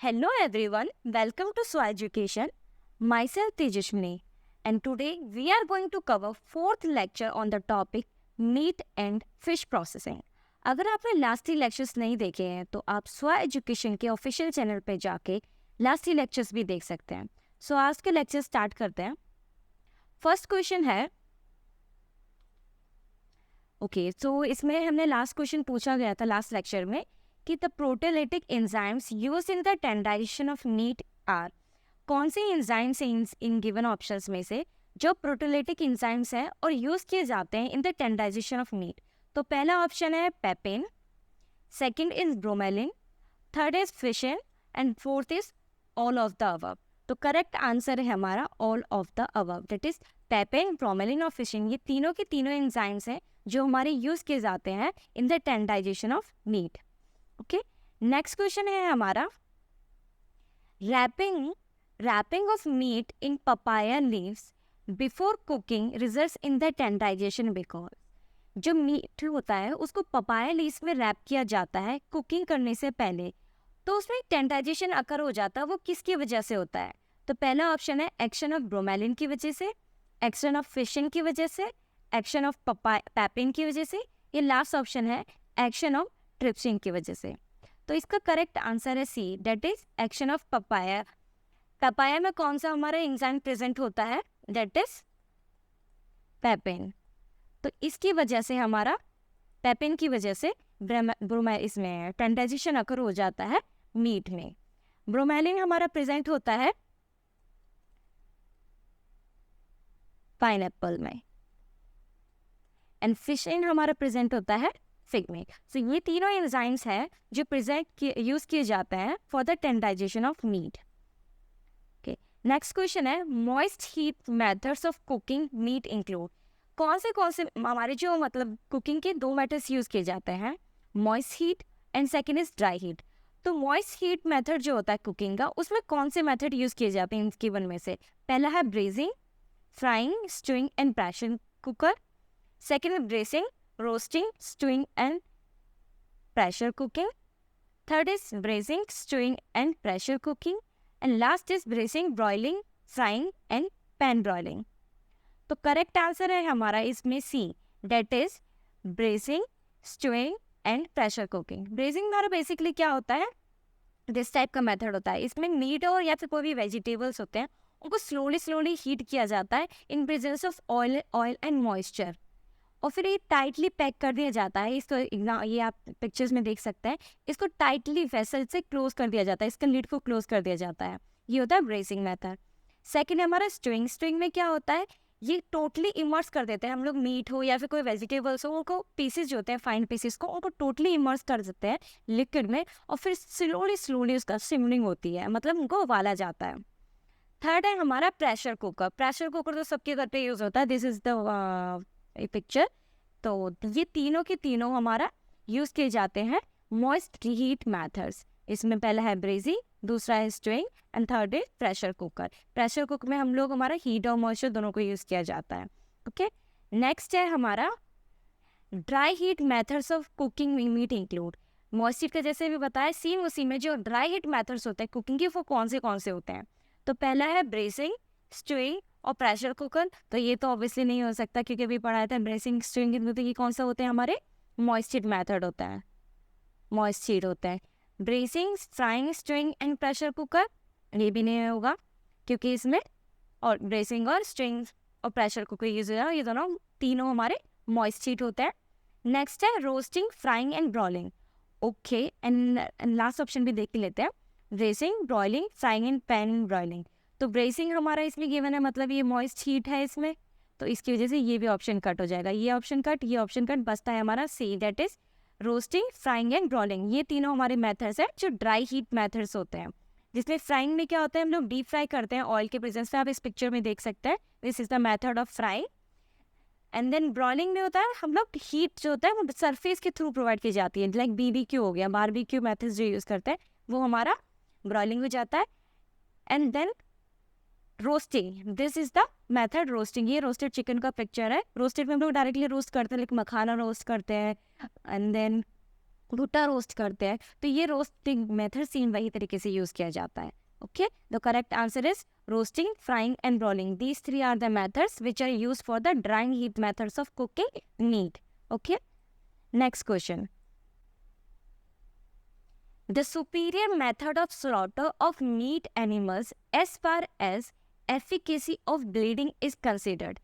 Hello everyone, welcome to Swa Education. Myself Tejashwini, and today we are going to cover fourth lecture on the topic meat and fish processing. अगर आपने last 3 lectures नहीं देखे हैं तो आप स्वा education के ऑफिशियल चैनल पे जाके लास्ट 3 लेक्चर्स भी देख सकते हैं. सो आज के लेक्चर स्टार्ट करते हैं. फर्स्ट क्वेश्चन है सो इसमें हमने लास्ट क्वेश्चन पूछा गया था लास्ट लेक्चर में कि the proteolytic enzymes use in the tenderization of meat are. कौन से एंजाइम्स हैं इन गिवन ऑप्शंस में से जो प्रोटीलिटिक एंजाइम्स हैं और यूज किए जाते हैं in the tenderization of meat. तो पहला ऑप्शन है papain, second is bromelain, third is ficin and fourth is all of the above. तो करेक्ट आंसर है हमारा all of the above, that is papain, bromelain और फिशिन. ये तीनों के तीनों एंजाइम्स हैं जो हमारे यूज किए जाते हैं in the tenderization of meat. Okay, next question है हमारा wrapping of meat in papaya leaves before cooking results in the tenderization because. जो मीट होता है उसको पपाया लीव्स में रैप किया जाता है कुकिंग करने से पहले, तो उसमें टेंडाइजेशन अकर हो जाता है. वो किसकी वजह से होता है? तो पहला ऑप्शन है एक्शन ऑफ ब्रोमेलिन की वजह से, एक्शन ऑफ फिशिन की वजह से, एक्शन ऑफ पेपेन की वजह से, ये लास्ट ऑप्शन है एक्शन ऑफ ट्रिप्सिन की वजह से. तो इसका करेक्ट आंसर है C, that is action of papaya. Papaya में कौन सा हमारा एंजाइम प्रेजेंट होता है? That is papain. तो इसकी वजह से हमारा पेपेन की वजह से इसमें टेंडाइजेशन अकर हो जाता है मीट में. ब्रोमेलिन हमारा प्रेजेंट होता है पाइनएप्पल में एंड फिशिन हमारा प्रेजेंट होता है फिग में. सो ये तीनों एंजाइम्स हैं जो यूज किए जाते हैं for the tenderization of meat. Okay, next question है moist heat methods of cooking meat include. कौन से हमारे जो कुकिंग के 2 मेथड्स यूज किए जाते हैं, moist heat and second is dry heat. तो मॉइस्ट हीट मेथड जो होता है कुकिंग का, उसमें कौन से मेथड यूज किए जाते हैं इनके वन में से? पहला है brazing, frying, stewing and pressure cooker. Second है bracing, roasting, stewing and pressure cooking. Third is braising, stewing and pressure cooking. And last is braising, broiling, frying and pan broiling. तो करेक्ट आंसर है हमारा इसमें C, that is braising, stewing and pressure cooking. Braising हमारा basically क्या होता है? This type का method होता है. इसमें मीट और या फिर कोई भी वेजिटेबल्स होते हैं उनको स्लोली हीट किया जाता है in presence of oil and moisture, और फिर ये टाइटली पैक कर दिया जाता है. इसको ये आप पिक्चर्स में देख सकते हैं. इसको टाइटली वेसल से क्लोज कर दिया जाता है, इसके लिड को क्लोज कर दिया जाता है. ये होता है ब्रेसिंग मेथड. सेकंड है हमारा स्टूइंग. स्टूइंग में क्या होता है? ये टोटली इमर्स कर देते हैं हम लोग, मीट हो या फिर कोई वेजिटेबल्स हो, उनको पीसेस जो होते हैं फाइन पीसेस को, उनको टोटली इमर्स कर देते हैं लिक्विड में, और फिर स्लोली उसका सिमरिंग होती है, मतलब उनको उबाला जाता है. थर्ड है हमारा प्रेशर कुकर. प्रेशर कुकर तो सबके घर पे यूज होता है. This is the picture. तो ये तीनों के तीनों हमारा यूज किए जाते हैं मॉइस्ट हीट मेथड्स. इसमें पहला है ब्रेजिंग, दूसरा है स्टूइंग एंड थर्ड है प्रेशर कुकर. प्रेशर कुकर में हम लोग हमारा हीट और मॉइस्चर दोनों को यूज किया जाता है. ओके, नेक्स्ट है हमारा dry heat methods of cooking meat include. Moist heat का जैसे भी बताया, सेम उसी में जो ड्राई हीट मेथड्स होते हैं कुकिंग के, वो कौन से होते हैं? तो पहला है ब्रेजिंग, स्टूइंग और प्रेशर कुकर. तो ये तो ऑब्वियसली नहीं हो सकता क्योंकि अभी पढ़ाया था ब्रेसिंग, स्टूइंग. तो ये कौन सा होते हैं? हमारे मॉइस्ट हीट मेथड होता है, मॉइस्ट हीट होता है. Bracing, frying, stewing and pressure cooker ये भी नहीं होगा क्योंकि इसमें और ब्रेसिंग और स्टूइंग और प्रेशर कुकर यूज हो, ये दोनों तीनों हमारे मॉइस्ट हीट होते हैं. नेक्स्ट है roasting, frying and brawling. Okay, and last option भी देख लेते हैं, ब्रेसिंग, ब्रॉइलिंग, फ्राइंग एंड पैन ब्रॉइलिंग. तो ब्रेसिंग हमारा इसमें गिवन है, मतलब ये मॉइस्ट हीट है इसमें, तो इसकी वजह से ये भी ऑप्शन कट हो जाएगा. ये ऑप्शन कट, बचता है हमारा C, that is roasting, frying and broiling. ये तीनों हमारे मेथड्स हैं जो ड्राई हीट मेथड्स होते हैं. जिसमें फ्राइंग में क्या होता है, हम लोग डीप फ्राई करते हैं ऑयल के प्रेजेंस में. आप इस पिक्चर में देख सकते हैं, this is the method of frying. And then broiling में होता है हम लोग हीट जो होता है वो सरफेस के थ्रू प्रोवाइड की जाती है, लाइक BBQ हो गया, बारबेक्यू मेथड्स जो यूज करते हैं वो हमारा ब्रॉलिंग हो जाता है. And then roasting, this is the method roasting. ये रोस्टेड चिकन का पिक्चर है. रोस्टेड में हम लोग डायरेक्टली रोस्ट करते हैं, लाइक मखाना रोस्ट करते हैं. एंड देन भुट्टा रोस्ट करते हैं, तो ये रोस्टिंग मेथड सेम वही तरीके से यूज किया जाता है. Okay, the correct answer is roasting, frying and rolling. These three are the methods which are use for the drying heat methods of cooking meat. Okay, next question. The superior method of slaughter of meat animals as far as efficacy of bleeding is considered.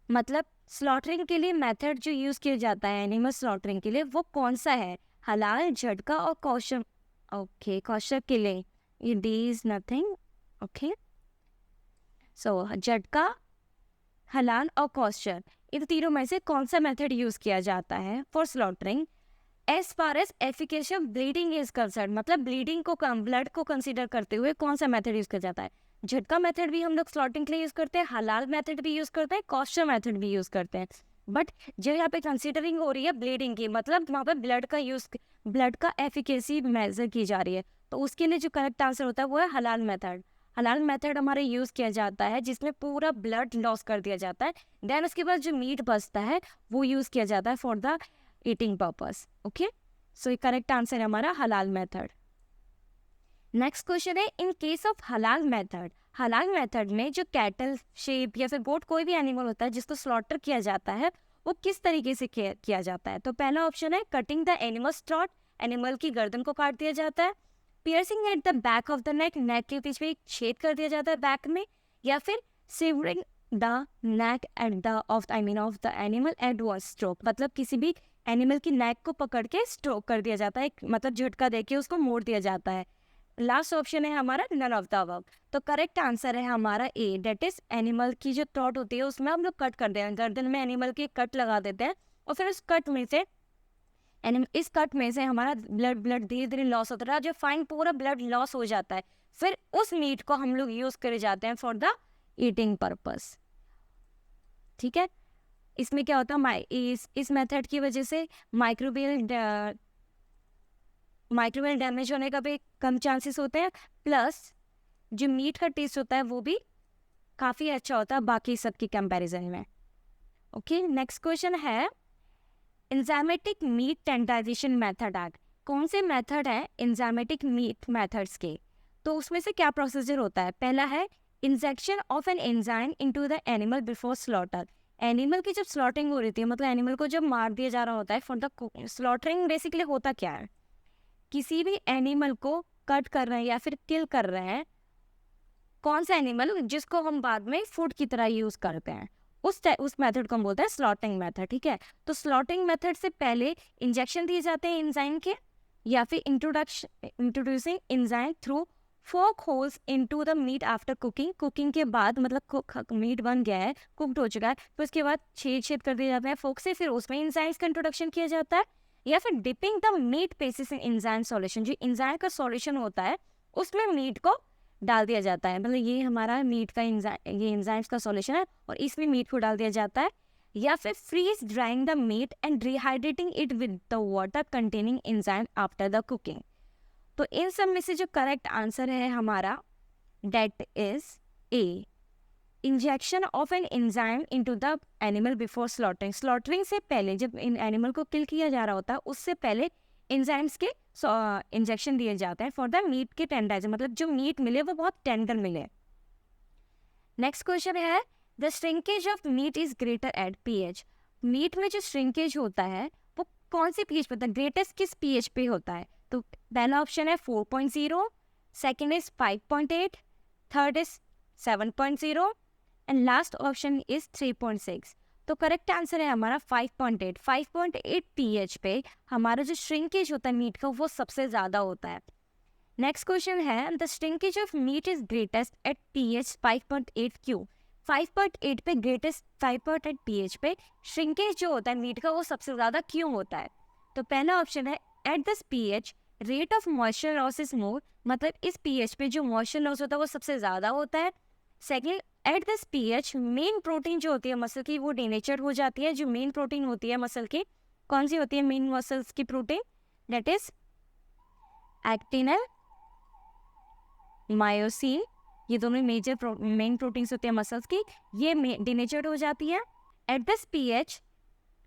मतलब slaughtering के लिए method जो use किया जाता है animal slaughtering के लिए वो कौन सा है? हलाल, झटका और कौशल. ओके, कौशल के लिए ये डी इज नथिंग. ओके, सो झटका, हलाल और कौशल, इन तीनों में से कौन सा मेथड यूज किया जाता है for slaughtering as far as efficacy of bleeding is concern? मतलब ब्लीडिंग को ब्लड को कंसिडर करते हुए कौन सा मेथड यूज किया जाता है? झटका मेथड भी हम लोग स्लॉटिंग के लिए यूज करते हैं, हलाल मेथड भी यूज करते हैं, कॉस्चर मेथड भी यूज करते हैं. बट जो यहाँ पे कंसिडरिंग हो रही है ब्लीडिंग की, मतलब वहाँ पे ब्लड का एफिकेसी मेजर की जा रही है, तो उसके लिए जो करेक्ट आंसर होता है वो है हलाल मेथड. हलाल मेथड हमारे यूज किया जाता है जिसमें पूरा ब्लड लॉस कर दिया जाता है. देन उसके बाद जो मीट बचता है वो यूज किया जाता है for the eating purpose. Okay, so ये करेक्ट आंसर है हमारा हलाल मेथड. नेक्स्ट क्वेश्चन है, इन केस ऑफ हलाल मेथड में जो कैटल, शेप या फिर गोट, कोई भी एनिमल होता है जिसको स्लॉटर किया जाता है, वो किस तरीके से किया जाता है? तो पहला ऑप्शन है cutting the animal throat, animal की गर्दन को काट दिया जाता है. Piercing at the back of the neck, neck के पीछे एक छेद कर दिया जाता है बैक में. या फिर shivering the neck at the of the animal eight one stroke, मतलब किसी भी एनिमल की नेक को पकड़ के स्ट्रोक कर दिया जाता है, मतलब झटका देके उसको मोड़ दिया जाता है. लास्ट ऑप्शन है हमारा नन ऑफ द अबव. तो करेक्ट आंसर है हमारा ए, डेट इज एनिमल की जो थ्रोट होती है उसमें हम लोग कट कर देते हैं, गर्दन में एनिमल की कट लगा देते हैं और फिर उस कट में से हमारा ब्लड धीरे धीरे लॉस होता रहा, जो फाइन पूरा ब्लड लॉस हो जाता है, फिर उस मीट को हम लोग यूज करे जाते हैं फॉर द ईटिंग पर्पस. ठीक है, इसमें क्या होता है, इस मेथड की वजह से माइक्रोबियल डैमेज होने का भी कम चांसेस होते हैं, प्लस जो मीट का टेस्ट होता है वो भी काफ़ी अच्छा होता है बाकी सब की कंपैरिजन में. ओके, नेक्स्ट क्वेश्चन है एंजाइमेटिक मीट टेंडराइजेशन मेथड आर. कौन से मेथड है एंजाइमेटिक मीट मेथड्स के? तो उसमें से क्या प्रोसीजर होता है? पहला है injection of an enzyme into the animal before slaughter. Animal की जब स्लॉटिंग हो रही थी, मतलब एनिमल को जब मार दिया जा रहा होता है फॉर द स्लॉटरिंग, बेसिकली होता क्या है, किसी भी एनिमल को कट कर रहे हैं या फिर किल कर रहे हैं, कौन सा एनिमल जिसको हम बाद में फूड की तरह यूज करते हैं, उस मेथड को हम बोलते हैं स्लॉटिंग मेथड. ठीक है, तो स्लॉटिंग मेथड से पहले इंजेक्शन दिए जाते हैं एंजाइम के, या फिर introducing enzyme through fork holes into the meat after cooking के बाद, मतलब मीट बन गया है, कुक्ड हो चुका है, फिर उसके बाद छेद कर दिए जाते हैं फोक से, फिर उसमें एंजाइम्स का इंट्रोडक्शन किया जाता है. या फिर dipping the meat pieces in enzyme solution, जो एंजाइम का सॉल्यूशन होता है उसमें मीट को डाल दिया जाता है, मतलब ये हमारा मीट का ये एंजाइम्स का सॉल्यूशन है और इसमें मीट को डाल दिया जाता है. या फिर freeze drying the meat and rehydrating it with the water containing enzyme after the cooking. तो इन सब में से जो करेक्ट आंसर है हमारा that is A, injection of an enzyme into the animal before slaughtering. Slaughtering से पहले जब इन एनिमल को किल किया जा रहा होता है उससे पहले एंजाइम्स के इंजेक्शन दिए जाते हैं फॉर द मीट के टेंडराइजर, मतलब जो मीट मिले वो बहुत टेंडर मिले. नेक्स्ट क्वेश्चन है the shrinkage of meat is greater at pH. Meat में जो श्रिंकेज होता है वो कौन सी पीएच पे होता है, ग्रेटेस्ट किस पीएच पे होता है? तो पहला ऑप्शन है 4.0, second is 5.8, third is 7.0 and last option is 3.6. तो करेक्ट आंसर है हमारा 5.8. 5.8 पीएच पे हमारा जो श्रिंकेज होता है मीट का वो सबसे ज़्यादा होता है. नेक्स्ट क्वेश्चन है the shrinkage of meat is greatest at pH 5.8 क्यों? 5.8 पे ग्रेटेस्ट 5.8 पीएच पे श्रिंकेज जो होता है मीट का वो सबसे ज़्यादा क्यों होता है? तो पहला ऑप्शन है at this pH rate of moisture loss is more, मतलब इस पीएच पे जो मॉइस्चर लॉस होता है वो सबसे ज़्यादा होता है. Second, at this pH main protein जो होती है मसल की वो डिनेचर हो जाती है. जो मेन प्रोटीन होती है मसल की, कौन सी होती है मेन मसल्स की protein? That is actin and myosin. ये दोनों मेजर मेन प्रोटीन्स होते हैं मसल्स की, ये डिनेचर्ड हो जाती है. At this pH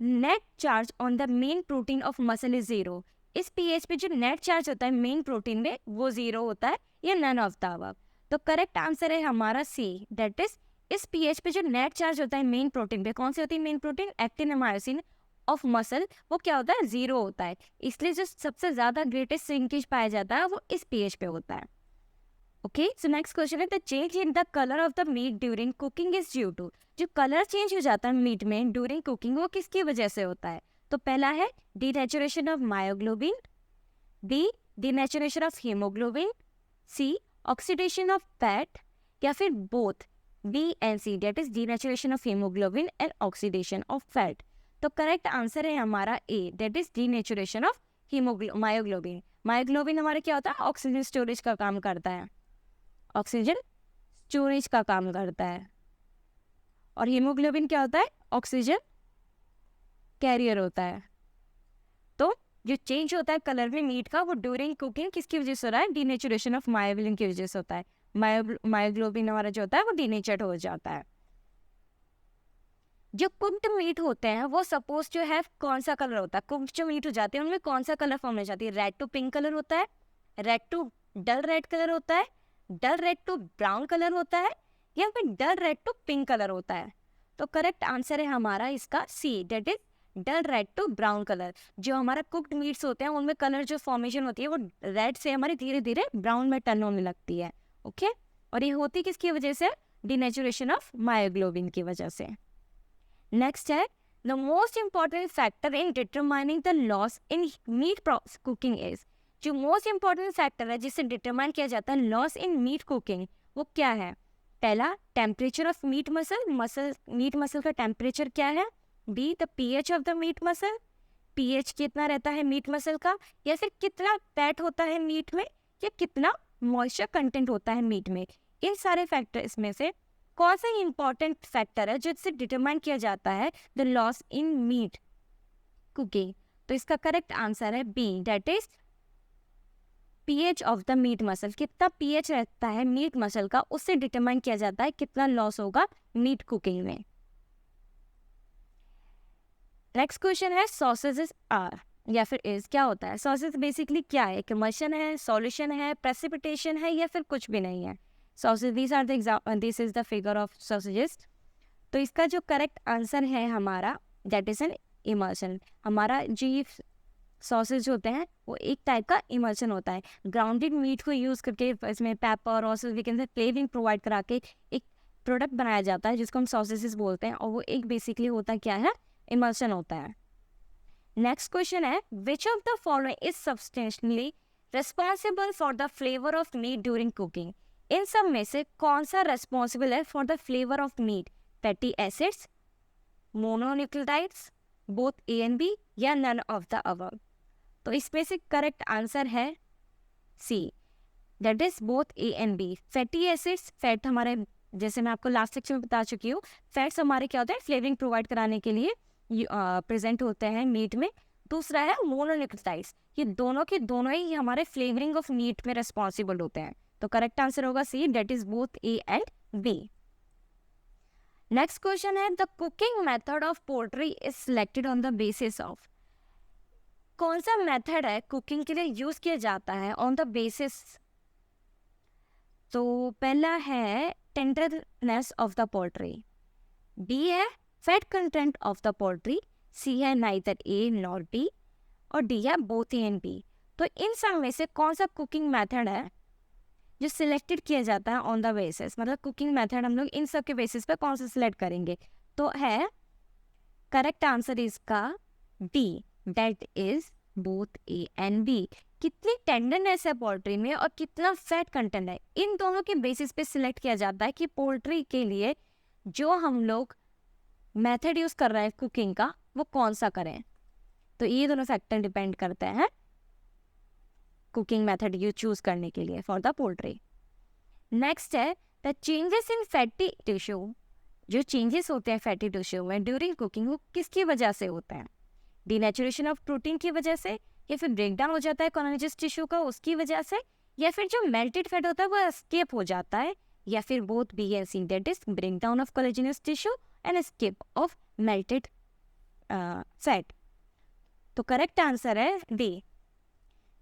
net charge on the main protein of muscle is 0. इस पीएच पे जो नेट चार्ज होता है मेन प्रोटीन में वो 0 होता है या नन ऑफ द अबव। तो करेक्ट आंसर है हमारा सी, दैट इज इस पीएच पे जो नेट चार्ज होता है मेन प्रोटीन पे, कौन सी होती है main protein? Actin myosin of muscle, वो क्या होता है? 0 होता है। इसलिए जो सबसे ज्यादा ग्रेटेस्ट श्रिंकेज पाया जाता है वो इस पीएच पे होता है। ओके, सो नेक्स्ट क्वेश्चन है the change in the colour of the meet during cooking is due to. जो कलर चेंज हो जाता है मीट में ड्यूरिंग कुकिंग वो किसकी वजह से होता है? तो पहला है denaturation of myoglobin, B denaturation of haemoglobin, C oxidation of fat, या फिर both B and C, that is denaturation of haemoglobin and oxidation of fat. तो करेक्ट आंसर है हमारा A, that is denaturation of myoglobin. Myoglobin हमारा क्या होता है? Oxygen storage का काम करता है, ऑक्सीजन स्टोरेज का काम करता है। और हीमोग्लोबिन क्या होता है? ऑक्सीजन कैरियर होता है। तो जो चेंज होता है कलर में मीट का वो ड्यूरिंग कुकिंग किसकी वजह से हो रहा है? डीनेचुरेशन ऑफ मायोग्लोबिन की वजह से होता है। मायोग्लोबिन हमारा जो होता है वो डीनेचर्ड हो जाता है। जो कुक्ड मीट होते हैं वो सपोज जो है कौन सा कलर होता है? कुक्ड जो मीट हो जाते हैं उनमें कौन सा कलर फॉर्म हो जाती है? रेड टू पिंक कलर होता है, red to dull red colour होता है, dull red to brown colour होता है, या फिर dull red to pink colour होता है। तो करेक्ट आंसर है हमारा इसका C, that is dull red to brown colour. जो हमारा कुक्ड मीट्स होते हैं उनमें कलर जो फॉर्मेशन होती है वो रेड से हमारी धीरे धीरे ब्राउन में टर्न होने लगती है। ओके, और ये होती किसकी वजह से? डीनेचुरेशन ऑफ मायोग्लोबिन की वजह से। नेक्स्ट है the most important factor in determining the loss in meat cooking is. जो मोस्ट इंपॉर्टेंट फैक्टर है जिससे डिटरमाइन किया जाता है लॉस इन मीट कुकिंग वो क्या है? पहला temperature of meat muscle meat muscle का टेम्परेचर क्या है, B the pH of the meat muscle, pH कितना रहता है मीट मसल का, या फिर कितना फैट होता है मीट में, या कितना मॉइस्चर कंटेंट होता है मीट में। इन सारे फैक्टर्स में से कौन सा इंपॉर्टेंट फैक्टर है जिससे डिटरमाइन किया जाता है the loss in meat cooking? तो इसका करेक्ट आंसर है B, that is pH of the meat muscle. कितना पीएच रहता है मीट मसल का उससे डिटरमाइन किया जाता है कितना लॉस होगा मीट कुकिंग में। नेक्स्ट क्वेश्चन है सॉसेजेस आर या फिर इज क्या होता है? सॉसेज बेसिकली क्या है? इमल्शन है, सॉल्यूशन है, प्रेसिपिटेशन है, या फिर कुछ भी नहीं है? Sausage this is the figure of sausages. तो इसका जो करेक्ट आंसर है हमारा दैट इज एन इमल्शन। हमारा जो सॉसेज होते हैं वो एक टाइप का इमल्शन होता है। ग्राउंडेड मीट को यूज़ करके इसमें पेपर और फ्लेवरिंग प्रोवाइड करा के एक प्रोडक्ट बनाया जाता है जिसको हम सॉसेजेस बोलते हैं, और वो एक बेसिकली होता क्या है? इमल्शन होता है। नेक्स्ट क्वेश्चन है which of the following is substantially responsible for the flavour of meat during cooking? इन सब में से कौन सा रेस्पॉन्सिबल है for the flavour of meat? Fatty acids, mononucleotides, both A and B, या नन ऑफ द अबव? तो इसमें से करेक्ट आंसर है C, that is both A and B. Fatty acids, fat हमारे जैसे मैं आपको लास्ट सेक्शन में बता चुकी हूँ, फैट्स हमारे क्या होते हैं? फ्लेवरिंग प्रोवाइड कराने के लिए प्रेजेंट होते हैं मीट में। दूसरा है मोनोन्यूक्लियोटाइड्स, ये दोनों के दोनों ही हमारे फ्लेवरिंग ऑफ मीट में रिस्पॉन्सिबल होते हैं। तो करेक्ट आंसर होगा C, that is both A and B. Next question है the cooking method of poultry is selected on the basis of. कौन सा मेथड है कुकिंग के लिए यूज किया जाता है ऑन द बेसिस? तो पहला है tenderness of the poultry, B है fat content of the poultry, C है नाइदर ए नॉर बी, और डी है बोथ ए एंड बी। तो इन सब में से कौन सा कुकिंग मेथड है जो सिलेक्टेड किया जाता है ऑन द बेसिस? मतलब कुकिंग मेथड हम लोग इन सब के बेसिस पे कौन सा सिलेक्ट करेंगे? तो है करेक्ट आंसर इसका D, that is both A and B. कितनी टेंडरनेस है पोल्ट्री में और कितना फैट कंटेंट है, इन दोनों के बेसिस पे सिलेक्ट किया जाता है कि पोल्ट्री के लिए जो हम लोग मेथड यूज कर रहे हैं कुकिंग का वो कौन सा करें। तो ये दोनों फैक्टर डिपेंड करते हैं कुकिंग मेथड यू चूज करने के लिए फॉर द पोल्ट्री। नेक्स्ट है the changes in fatty tissue. जो चेंजेस होते हैं फैटी टिश्यू में ड्यूरिंग कुकिंग वो किसकी वजह से होते हैं? डीनेचुरेशन ऑफ प्रोटीन की वजह से, या फिर ब्रेकडाउन हो जाता है कोलाजेनस टिश्यू का उसकी वजह से, या फिर जो मेल्टेड फैट होता है वो एस्केप हो जाता है, या फिर both B and C, that is breakdown of collagenous tissue and escape of melted fat. तो करेक्ट आंसर है D,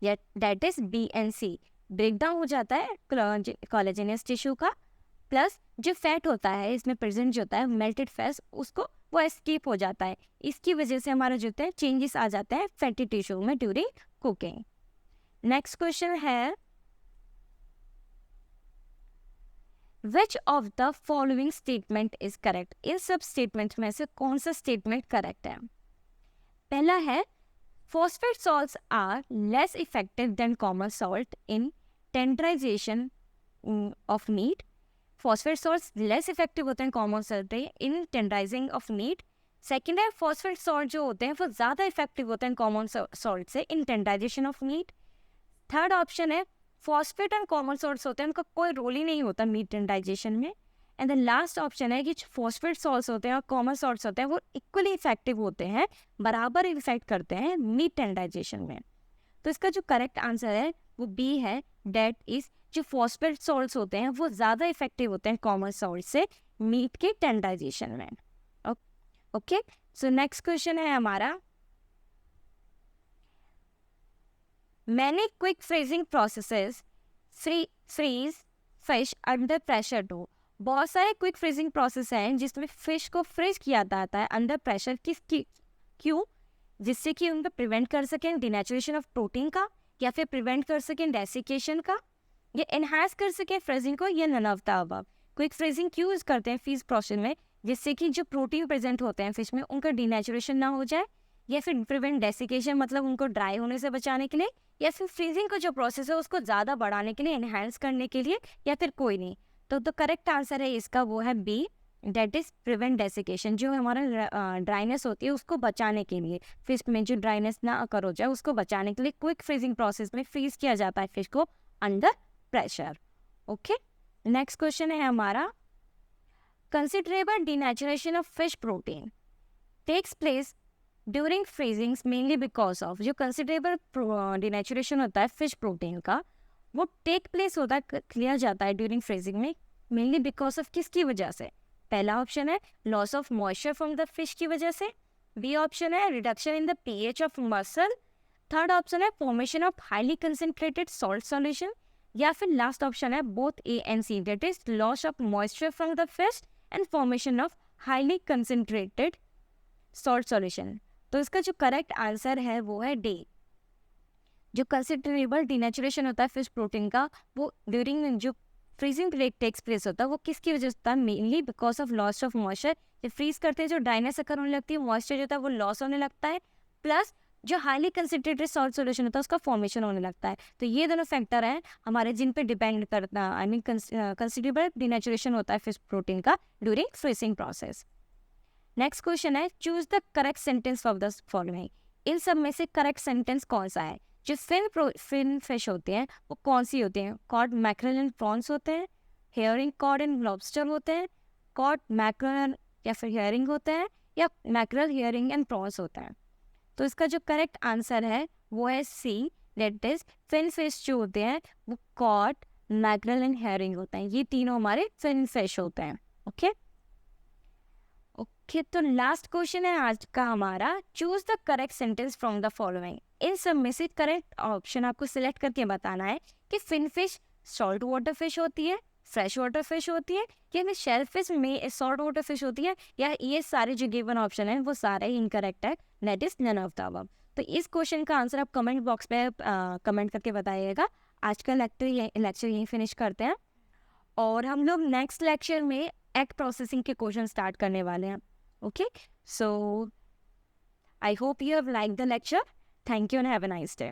that is BNC, break down हो जाता है कोलेजनस टिश्यू का, प्लस जो फैट होता है इसमें प्रेजेंट जो होता है मेल्टेड फैट, उसको वो एस्केप हो जाता है। इसकी वजह से हमारा जो होता है चेंजेस आ जाता है फैटी टिश्यू में ड्यूरिंग कुकिंग। नेक्स्ट क्वेश्चन है, which of the following statement is correct? इन सब स्टेटमेंट में से कौन सा स्टेटमेंट करेक्ट है? पहला है, phosphate salts are less effective than common salt in tenderization of meat. Phosphate salts less effective होते हैं common salt in tenderizing of meat. Second है, phosphate salt जो होते हैं वो ज़्यादा इफेक्टिव होते हैं common salt से in tenderization of meat. Third option है, phosphate एंड common salts होते हैं उनका कोई रोल ही नहीं होता मीट टेंडराइजेशन में। एंड द लास्ट ऑप्शन है कि फॉस्फेट सॉल्ट्स होते हैं और कॉमन सॉल्ट्स होते हैं वो इक्वली इफेक्टिव होते हैं, बराबर इफेक्ट करते हैं मीट टेंडराइजेशन में। तो इसका जो करेक्ट आंसर है वो बी है, डेट इज जो फॉस्फेट सॉल्ट्स होते हैं वो ज़्यादा इफेक्टिव होते हैं कॉमन सॉल्ट से मीट के टेंडराइजेशन में। ओके, सो नेक्स्ट क्वेश्चन है हमारा, many quick freezing processes freeze fish under pressure to. बहुत सारे क्विक फ्रीजिंग प्रोसेस हैं जिसमें फिश को फ्रीज किया जाता है अंडर प्रेशर। क्यों? जिससे कि उनको प्रिवेंट कर सकें डिनेचुरेशन ऑफ प्रोटीन का, या फिर प्रिवेंट कर सकें डेसिकेशन का, या एनहांस कर सकें फ्रीजिंग को, या none of the above. Quick freezing क्यों यूज करते हैं फिश प्रोसेस में? जिससे कि जो प्रोटीन प्रेजेंट होते हैं फिश में उनका डिनेचुरेशन ना हो जाए, या फिर प्रिवेंट डेसिकेशन मतलब उनको ड्राई होने से बचाने के लिए, या फिर फ्रीजिंग का जो प्रोसेस है उसको ज़्यादा बढ़ाने के लिए, एनहांस करने के लिए, या फिर कोई नहीं। तो करेक्ट आंसर है इसका वो है B, that is prevent desiccation. जो हमारा ड्राइनेस होती है उसको बचाने के लिए, फिश में जो ड्राइनेस ना अकर हो जाए उसको बचाने के लिए क्विक फ्रीजिंग प्रोसेस में फ्रीज किया जाता है फिश को under pressure. Okay, next question है हमारा, considerable denaturation of fish protein takes place during freezing mainly because of. जो कंसिडरेबल डिनेचुरेशन होता है फिश प्रोटीन का वो टेक प्लेस होता है, किया जाता है ड्यूरिंग फ्रीजिंग में मेनली बिकॉज ऑफ किसकी वजह से? पहला ऑप्शन है loss of moisture from the fish की वजह से, बी ऑप्शन है reduction in the pH of muscle, third option है formation of highly concentrated salt solution, या फिर लास्ट ऑप्शन है both A and C, that is loss of moisture from the fish and formation of highly concentrated salt solution. तो इसका जो correct answer है वो है डी। जो कंसिडरेबल डिनेचुरेशन होता है फिश प्रोटीन का वो ड्यूरिंग जो फ्रीजिंग पीरियड टेक्स प्लेस होता है वो किसकी वजह से होता है? Mainly because of loss of moisture. जब फ्रीज करते हैं जो ड्राइनेस अकर होने लगती है, मॉइस्चर जो होता है वो लॉस होने लगता है, प्लस जो हाईली कंसंट्रेटेड सॉल्ट सॉल्यूशन होता है उसका फॉर्मेशन होने लगता है। तो ये दोनों फैक्टर हैं हमारे जिन पे डिपेंड करता है, आई मीन कंसिडरेबल डिनेचुरेशन होता है फिश प्रोटीन का during freezing process. Next question है, choose the correct sentence of the following. इन सब में से करेक्ट सेंटेंस कौन सा है? जो फिन फिश होते हैं वो कौन सी होते हैं? कॉड, मैक्रेल एंड प्रॉन्स होते हैं, हेयरिंग, कॉड एंड लॉबस्टर होते हैं, कॉड, मैक्रेल या फिर हेयरिंग होते हैं, या मैक्रेल, हेयरिंग एंड प्रॉन्स होता है। तो इसका जो करेक्ट आंसर है वो है C, that is fin fish जो होते हैं वो कॉड, मैक्रेल एंड हेयरिंग होते हैं। ये तीनों हमारे फिन फिश होते हैं। ओके ओके, तो लास्ट क्वेश्चन है आज का हमारा, choose the correct sentence from the following. इन सब में से करेक्ट ऑप्शन आपको सिलेक्ट करके बताना है कि fin fish salt water fish होती है, फ्रेश वाटर फिश होती है, या फिर शेल फिश में सॉल्ट वाटर फिश होती है, या ये सारे जो गिवन ऑप्शन है वो सारे इनकरेक्ट है, that is none of the above. तो इस क्वेश्चन का आंसर आप कमेंट बॉक्स पे कमेंट करके बताइएगा। आज का लेक्चर यहीं फिनिश करते हैं और हम लोग नेक्स्ट लेक्चर में एग प्रोसेसिंग के क्वेश्चन स्टार्ट करने वाले हैं। Okay, so I hope you have like the lecture. Thank you and have a nice day.